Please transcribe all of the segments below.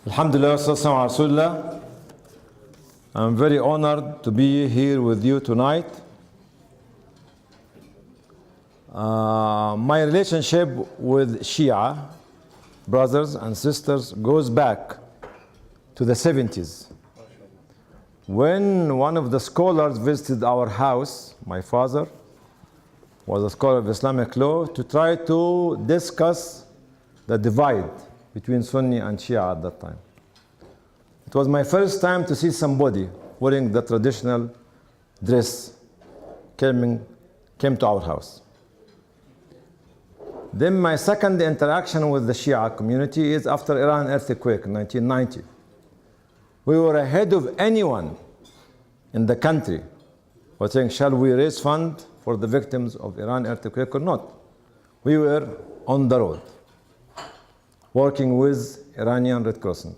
Alhamdulillah, wassalamu ala Rasulullah. I'm very honored to be here with you tonight. My relationship with Shia brothers and sisters goes back to the 70s. When one of the scholars visited our house, my father was a scholar of Islamic law, to try to discuss the divide between Sunni and Shia at that time. It was my first time to see somebody wearing the traditional dress came to our house. Then my second interaction with the Shia community is after Iran earthquake in 1990. We were ahead of anyone in the country. We were saying, shall we raise funds for the victims of Iran earthquake or not? We were on the road, working with Iranian Red Crescent.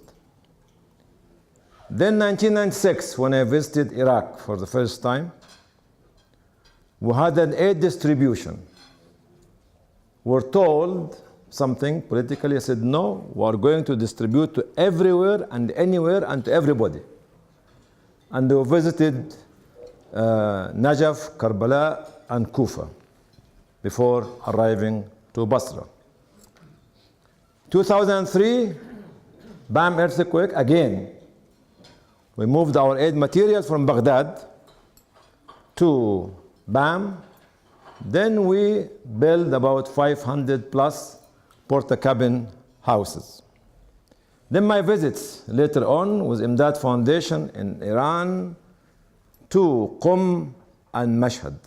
Then 1996, when I visited Iraq for the first time, we had an aid distribution. We're told something politically. I said, no, we're going to distribute to everywhere and anywhere and to everybody. And we visited Najaf, Karbala, and Kufa before arriving to Basra. 2003, BAM earthquake again. We moved our aid material from Baghdad to BAM. Then we built about 500 plus porta-cabin houses. Then my visits later on with Imdad Foundation in Iran to Qum and Mashhad.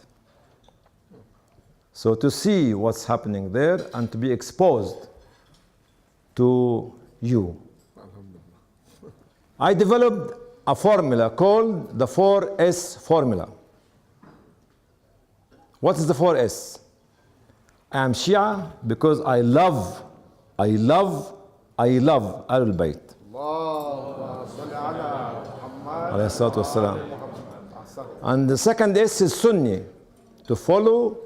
So to see what's happening there and to be exposed to you. I developed a formula called the 4S formula. What is the 4S? I am Shia because I love Ahlul Bayt. And the second S is Sunni, to follow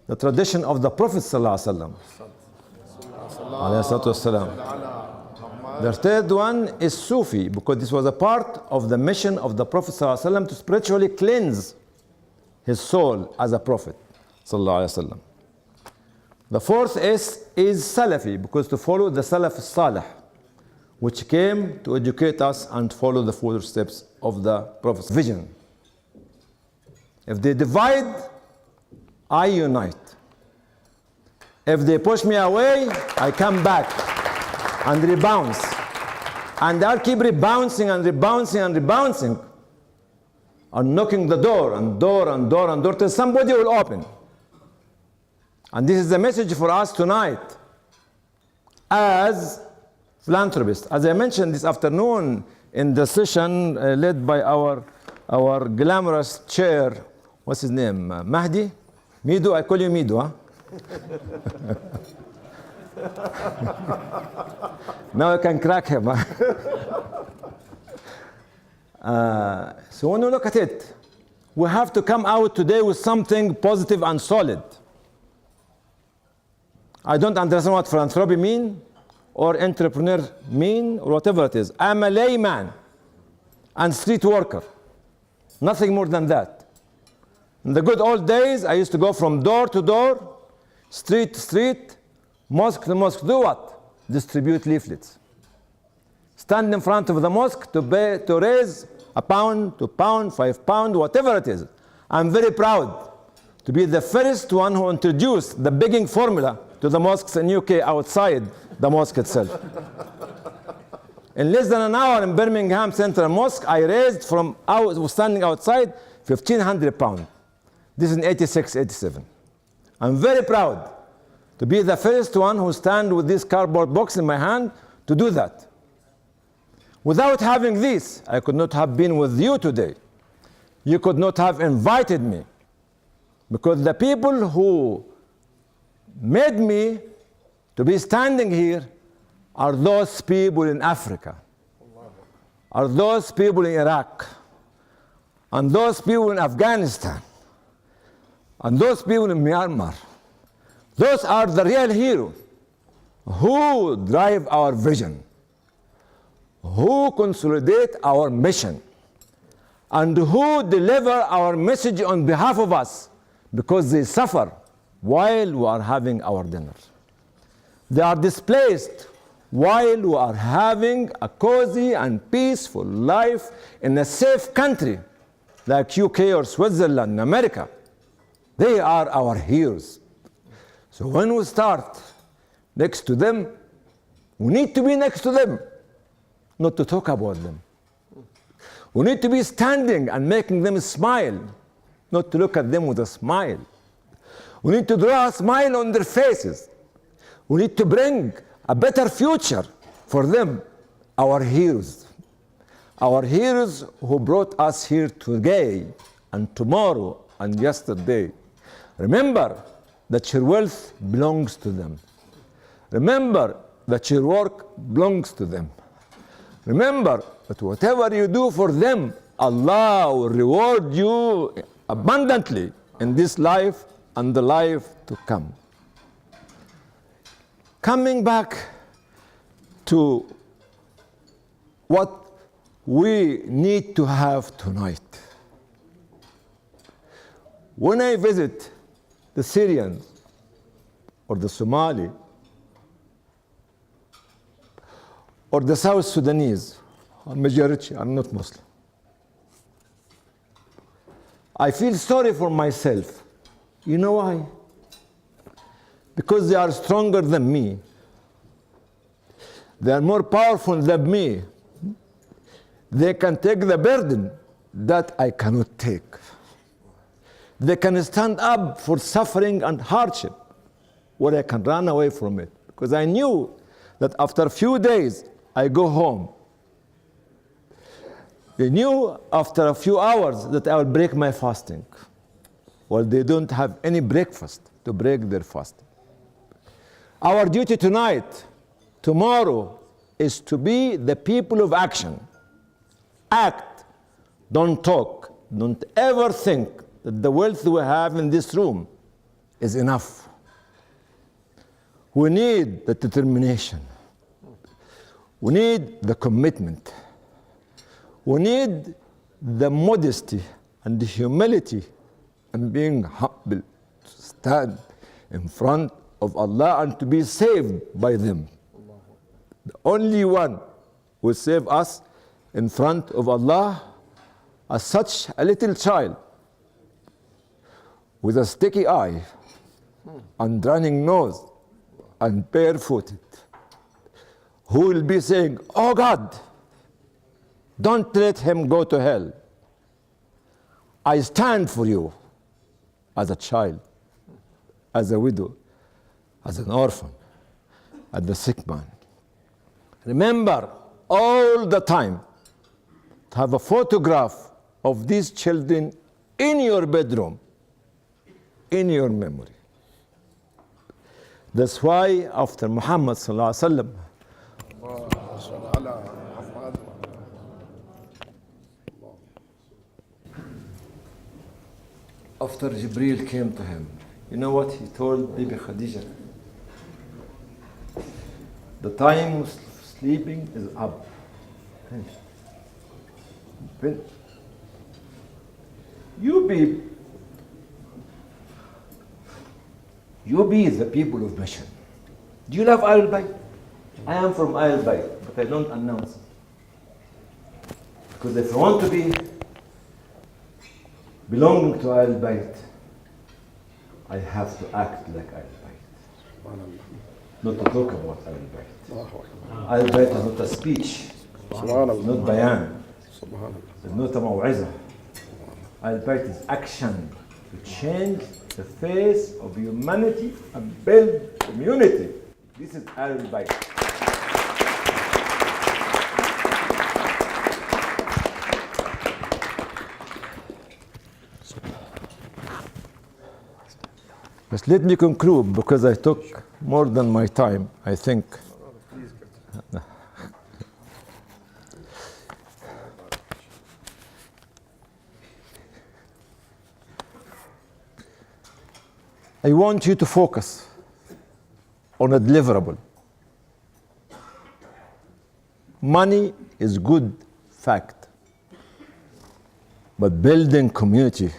the tradition of the Prophet ﷺ. The third one is Sufi, because this was a part of the mission of the Prophet ﷺ to spiritually cleanse his soul as a prophet ﷺ. The fourth S is Salafi, because to follow the Salaf Salih, which came to educate us and follow the footsteps of the Prophet's vision. If they divide, I unite. If they push me away, I come back and rebounce. And I'll keep rebouncing and rebouncing and rebouncing and knocking the door and door and door and door till somebody will open. And this is the message for us tonight as philanthropists. As I mentioned this afternoon in the session led by our glamorous chair, what's his name? Mahdi? Mido, I call you Mido, huh? Now I can crack him. So when we look at it, we have to come out today with something positive and solid. I don't understand what philanthropy mean or entrepreneur mean or whatever it is. I'm a layman and street worker. Nothing more than that. In the good old days, I used to go from door to door, street to street, mosque to mosque. Do what? Distribute leaflets. Stand in front of the mosque to raise a pound, 2 pounds, 5 pounds, whatever it is. I'm very proud to be the first one who introduced the begging formula to the mosques in UK outside the mosque itself. In less than an hour in Birmingham Central Mosque, I raised from standing outside 1,500 pounds. This is in 86, 87. I'm very proud to be the first one who stand with this cardboard box in my hand to do that. Without having this, I could not have been with you today. You could not have invited me, because the people who made me to be standing here are those people in Africa, are those people in Iraq, and those people in Afghanistan, and those people in Myanmar. Those are the real heroes who drive our vision, who consolidate our mission and who deliver our message on behalf of us, because they suffer while we are having our dinner. They are displaced while we are having a cozy and peaceful life in a safe country like UK or Switzerland, America. They are our heroes. So when we start next to them, we need to be next to them, not to talk about them. We need to be standing and making them smile, not to look at them with a smile. We need to draw a smile on their faces. We need to bring a better future for them, our heroes. Our heroes who brought us here today and tomorrow and yesterday. Remember that your wealth belongs to them. Remember that your work belongs to them. Remember that whatever you do for them, Allah will reward you abundantly in this life and the life to come. Coming back to what we need to have tonight. When I visit the Syrians or the Somali or the South Sudanese, a majority, I'm not Muslim, I feel sorry for myself. You know why? Because they are stronger than me. They are more powerful than me. They can take the burden that I cannot take. They can stand up for suffering and hardship where I can run away from it. Because I knew that after a few days, I go home. They knew after a few hours that I will break my fasting. Well, they don't have any breakfast to break their fasting. Our duty tonight, tomorrow, is to be the people of action. Act, don't talk. Don't ever think that the wealth we have in this room is enough. We need the determination. We need the commitment. We need the modesty and the humility and being humble to stand in front of Allah and to be saved by them. The only one who will save us in front of Allah as such a little child with a sticky eye and running nose and barefooted, who will be saying, "Oh God, don't let him go to hell. I stand for you," as a child, as a widow, as an orphan, as the sick man. Remember all the time to have a photograph of these children in your bedroom, in your memory. That's why after Muhammad sallallahu alaihi wasallam, after Jibreel came to him, you know what he told Bibi Khadija? The time of sleeping is up. You be the people of mission. Do you love Ahlul Bayt? I am from Ahlul Bayt, but I don't announce it. Because if I want to be belonging to Ahlul Bayt, I have to act like Ahlul Bayt. Not to talk about Ahlul Bayt. Ahlul Bayt is not a speech, not bayan, it's not a maw'izah. Ahlul Bayt is action to change the face of humanity and build community. This is Ahlul Bayt. But let me conclude, because I took more than my time, I think. I want you to focus on a deliverable. Money is good fact. But building community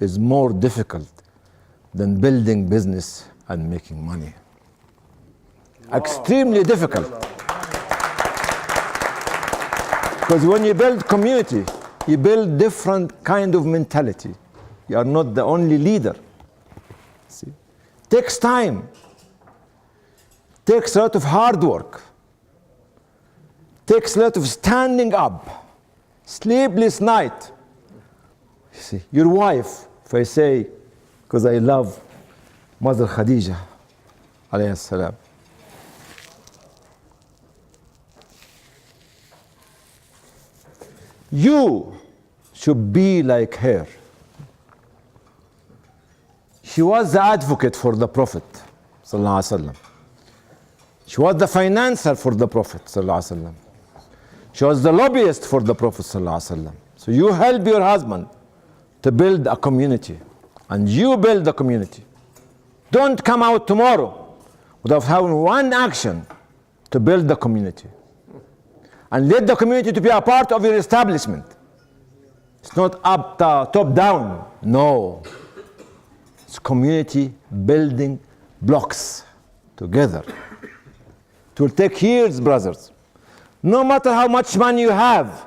is more difficult than building business and making money. Extremely difficult. Because when you build community, you build different kind of mentality. You are not the only leader. See? Takes time. Takes a lot of hard work. Takes a lot of standing up. Sleepless night. You see, your wife, if I say, because I love Mother Khadija, alayhi salam. You should be like her. She was the advocate for the Prophet sallallahu alaihi wasallam. She was the financier for the Prophet sallallahu alaihi wasallam. She was the lobbyist for the Prophet sallallahu alaihi wasallam. So you help your husband to build a community, and you build the community. Don't come out tomorrow without having one action to build the community. And let the community to be a part of your establishment. It's not top down. No. It's community building blocks together. It will take years, brothers. No matter how much money you have,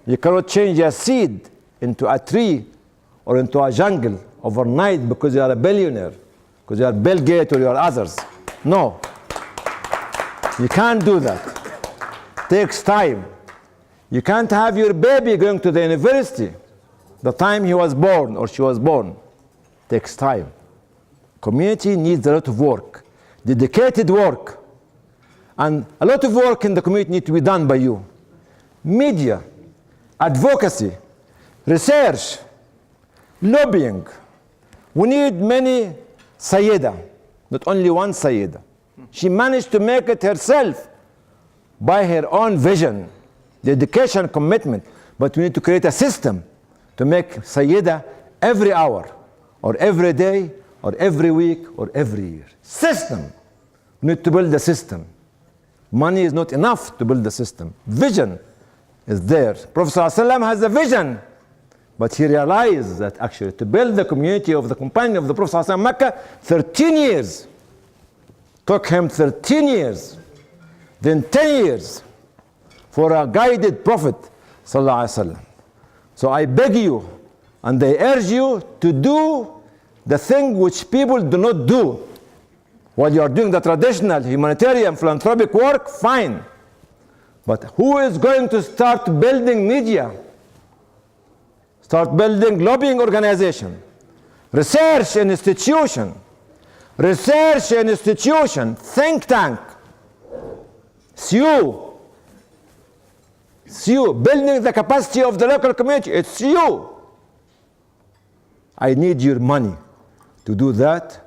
you cannot change a seed into a tree or into a jungle overnight because you are a billionaire, because you are Bill Gates or you are others. No. You can't do that. Takes time. You can't have your baby going to the university the time he was born or she was born. Takes time. Community needs a lot of work, dedicated work, and a lot of work in the community needs to be done by you. Media, advocacy, research, lobbying. We need many Sayyida, not only one Sayyida. She managed to make it herself by her own vision, dedication, commitment. But we need to create a system to make Sayyida every hour, or every day, or every week, or every year. System. We need to build a system. Money is not enough to build the system. Vision is there. Prophet ﷺ has a vision, but he realized that actually to build the community of the companion of the Prophet ﷺ in Mecca, 13 years. Took him 13 years. Then 10 years for a guided Prophet sallallahu alaihi wasallam. So I beg you and I urge you to do the thing which people do not do. While you are doing the traditional humanitarian philanthropic work, fine. But who is going to start building media? Start building lobbying organization, research institution, think tank. It's you, building the capacity of the local community. It's you. I need your money to do that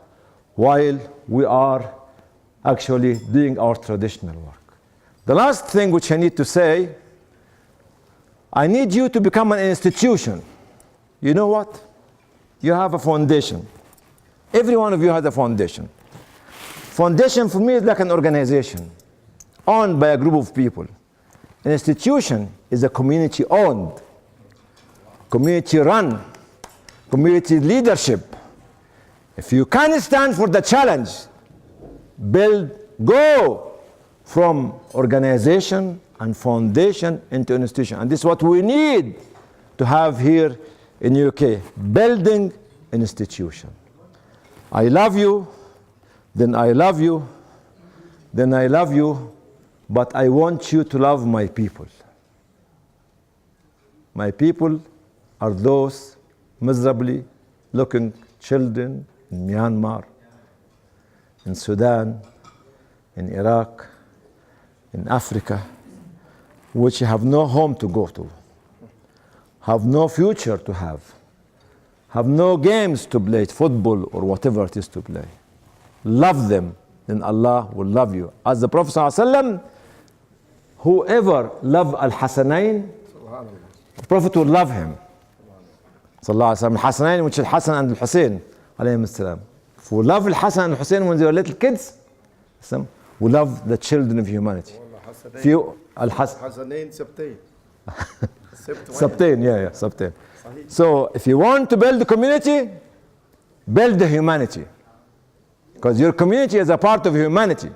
while we are actually doing our traditional work. The last thing which I need to say, I need you to become an institution. You know what? You have a foundation. Every one of you has a foundation. Foundation for me is like an organization owned by a group of people. An institution is a community owned, community run, community leadership. If you can stand for the challenge, go from organization and foundation into institution. And this is what we need to have here in UK, building an institution. I love you, then I love you, then I love you, but I want you to love my people. My people are those miserably looking children in Myanmar, in Sudan, in Iraq, in Africa, which have no home to go to, have no future to have no games to play, football or whatever it is to play. Love them, then Allah will love you. As the Prophet ﷺ, whoever love Al-Hasanayn, the Prophet will love him. Al-Hasanayn, which is Hassan and Al-Hussein, alayhim salam. If we love Al-Hassan and Al-Hussein when they were little kids, we love the children of humanity. few حسنين سبتين. Sabtain, yeah, Sabtain. So if you want to build the community, build the humanity. Because your community is a part of humanity.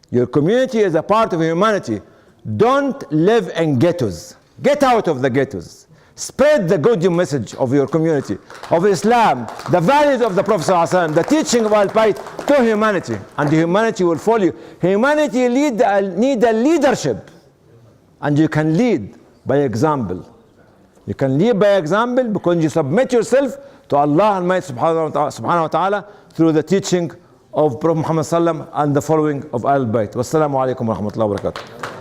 Your community is a part of humanity. Don't live in ghettos. Get out of the ghettos. Spread the good message of your community, of Islam, the values of the Prophet ﷺ, the teaching of Al-Bayt to humanity. And humanity will follow you. Humanity need a leadership. And you can lead by example. You can lead by example because you submit yourself to Allah Almighty subhanahu wa ta'ala through the teaching of Prophet Muhammad sallam and the following of Al-Bayt. Wassalamu alaikum wa rahmatullahi wa barakatuh.